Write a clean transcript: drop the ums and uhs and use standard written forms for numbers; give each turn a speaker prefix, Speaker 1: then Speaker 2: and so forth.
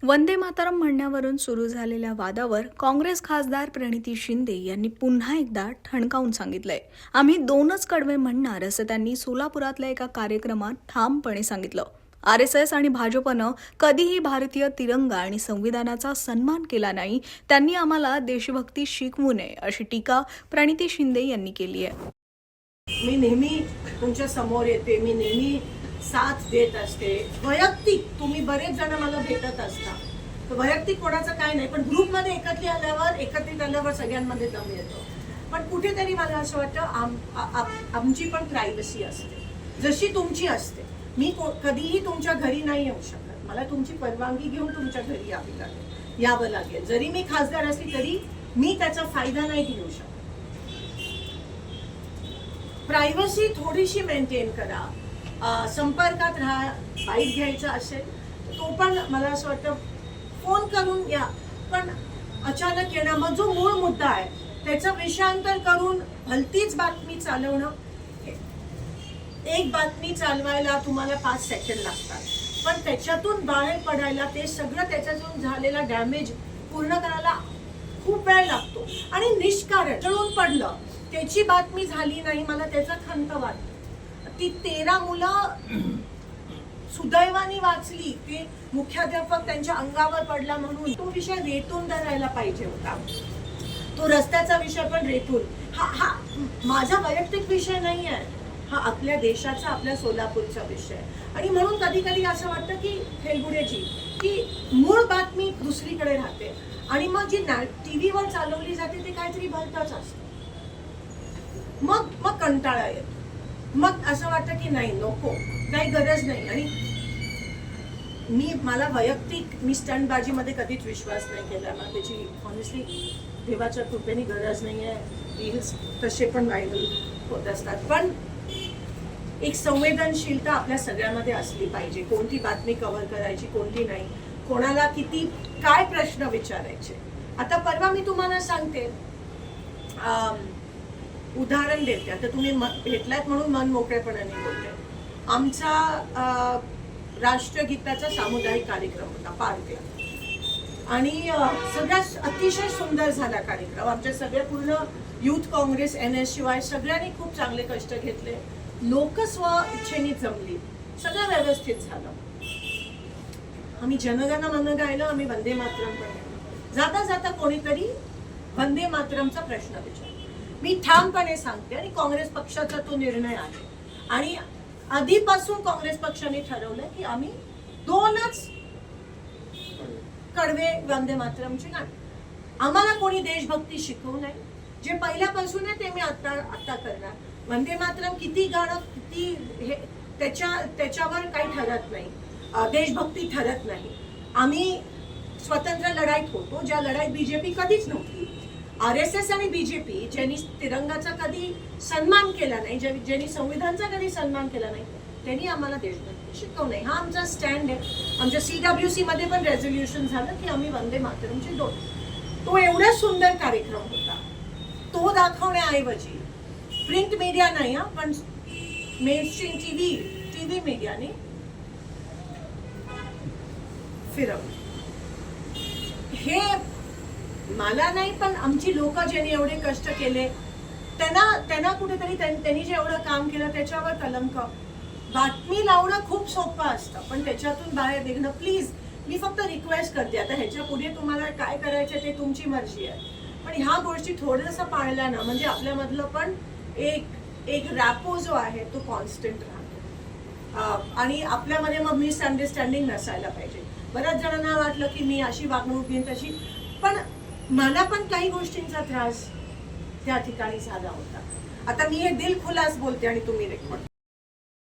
Speaker 1: वंदे मातरम म्हणण्यावरून सुरू झालेल्या वादावर काँग्रेस खासदार प्रणिती शिंदे यांनी पुन्हा एकदा ठणकावून सांगितलंय. आम्ही दोनच कडवे म्हणणार असं त्यांनी सोलापुरातल्या एका कार्यक्रमात ठामपणे सांगितलं. आरएसएस आणि भाजपनं कधीही भारतीय तिरंगा आणि संविधानाचा सन्मान केला नाही. त्यांनी आम्हाला देशभक्ती शिकवू नये अशी टीका प्रणिती शिंदे यांनी केली आहे.
Speaker 2: मी नेहमी तुमच्या समोर येते, मी नेहमी साथ देत असते. वैयक्तिक तुम्ही बरेच जण मला भेटत असता, तर वैयक्तिक कोणाचं काय नाही, पण ग्रुपमध्ये एकत्रित आल्यावर सगळ्यांमध्ये दम येतो. पण कुठेतरी मला असं वाटतं आमची पण प्रायव्हसी असते जशी तुमची असते. मी कधीही तुमच्या घरी नाही येऊ शकत, मला तुमची परवानगी घेऊन तुमच्या घरी यावं लागेल. जरी मी खासदार असली तरी मी त्याचा फायदा नाही घेऊ शकत. प्रायव्हसी थोडीशी मेंटेन करा. संपर्कात राहा. बाईट घ्यायचा असेल तो पण मला असं वाटतं फोन करून या, पण अचानक येणं, मग जो मूळ मुद्दा आहे त्याचं विषयांतर करून भलतीच बातमी चालवणं. एक बातमी चालवायला तुम्हाला 5 सेकंड लागतात, पण त्याच्यातून बाहेर पडायला, ते सगळं त्याच्यातून झालेला डॅमेज पूर्ण करायला खूप वेळ लागतो. आणि निष्कारण जळून पडलं, त्याची बातमी झाली नाही, मला त्याचा खंत वाटतो. ती 13 मुलं सुदैवाने वाचली, ते मुख्याध्यापक त्यांच्या अंगावर पडला म्हणून तो विषय रेटून धरायला पाहिजे होता. तो रस्त्याचा विषय पण रेटून, हा माझा वैयक्तिक विषय नाही आहे, हा आपल्या देशाचा, आपल्या सोलापूरचा विषय. आणि म्हणून कधी कधी असं वाटतं की खेळगुड्याची की मूळ बातमी दुसरीकडे राहते आणि मग जी टीव्हीवर चालवली जाते ते काहीतरी भलतंच असतं. मग कंटाळा येतो. मग असं वाटतं की नाही, नको, काही गरज नाही. आणि मला वैयक्तिक मी स्टंटबाजीमध्ये कधीच विश्वास नाही केला. मला त्याची ऑनेस्टली देवाच्या कृपेने गरज नाही आहे. रील्स तसे पण व्हायरल होत असतात, पण एक संवेदनशीलता आपल्या सगळ्यामध्ये असली पाहिजे. कोणती बातमी कव्हर करायची, कोणती नाही, कोणाला किती काय प्रश्न विचारायचे. आता परवा मी तुम्हाला सांगते, उदाहरण देते. आता तुम्ही भेटलात म्हणून मन मोकळेपणाने बोलते. आमचा राष्ट्रगीताचा सामुदायिक कार्यक्रम होता पार्कला, आणि सगळ्यात अतिशय सुंदर झाला कार्यक्रम. आमच्या सगळ्या पूर्ण युथ काँग्रेस, NS शिवाय सगळ्यांनी खूप चांगले कष्ट घेतले. लोक स्व इच्छेने जमली, सगळं व्यवस्थित झालं. आम्ही जनगण मन गायलं, आम्ही वंदे मातरम पण गायलं. जाता जाता कोणीतरी वंदे मातरमचा प्रश्न विचारला. मी ठामपणे सांगते, आणि काँग्रेस पक्षाचा तो निर्णय आहे, आणि आधीपासून काँग्रेस पक्षाने ठरवलं की आम्ही 2च कडवे वंदे मातरमची गाणी. आम्हाला कोणी देशभक्ती शिकवू नये. जे पहिल्यापासून आहे ते मी आता करणार. वंदे मातरम किती गाणं, किती हे, त्याच्यावर काही ठरत नाही, देशभक्ती ठरत नाही. आम्ही स्वतंत्र लढाईत होतो, ज्या लढाईत बीजेपी कधीच नव्हती. RSS आणि बीजेपी ज्यांनी तिरंगाचा कधी सन्मान केला नाही, ज्यांनी संविधानाचा कधी सन्मान केला नाही, त्यांनी आम्हाला देशभक्ती शिकवू नये. हा आमचा स्टँड आहे. आमच्या CWC मध्ये पण रेझोल्युशन झालं की आम्ही वंदे मातरमचे 2. तो एवढा सुंदर कार्यक्रम होता. तो दाखवण्याऐवजी प्रिंट मीडिया नाही, पण मेनस्ट्रीम टीव्ही मीडियाने फिरवलं. हे मला नाही, पण आमची लोक ज्यांनी एवढे कष्ट केले त्यांना कुठेतरी त्यांनी जे एवढं काम केलं त्याच्यावर कलंक. बातमी लावणं खूप सोपं असतं, पण त्याच्यातून बाहेर निघणं, प्लीज मी फक्त रिक्वेस्ट करते. आता ह्याच्या पुढे तुम्हाला काय करायचं ते तुमची मर्जी आहे, पण ह्या गोष्टी थोडंसं पाळल्या ना, म्हणजे आपल्यामधलं पण एक रॅपो जो आहे तो कॉन्स्टंट राहतो, आणि आपल्यामध्ये मग मिसअंडरस्टँडिंग नसायला पाहिजे. बऱ्याच जणांना वाटलं की मी अशी वागणूक घेईन तशी, पण मला पण काही गोष्टींचा त्रास त्या ठिकाणी झाला होता. आता मी हे दिलखुलास बोलते आणि तुम्ही रेकॉर्ड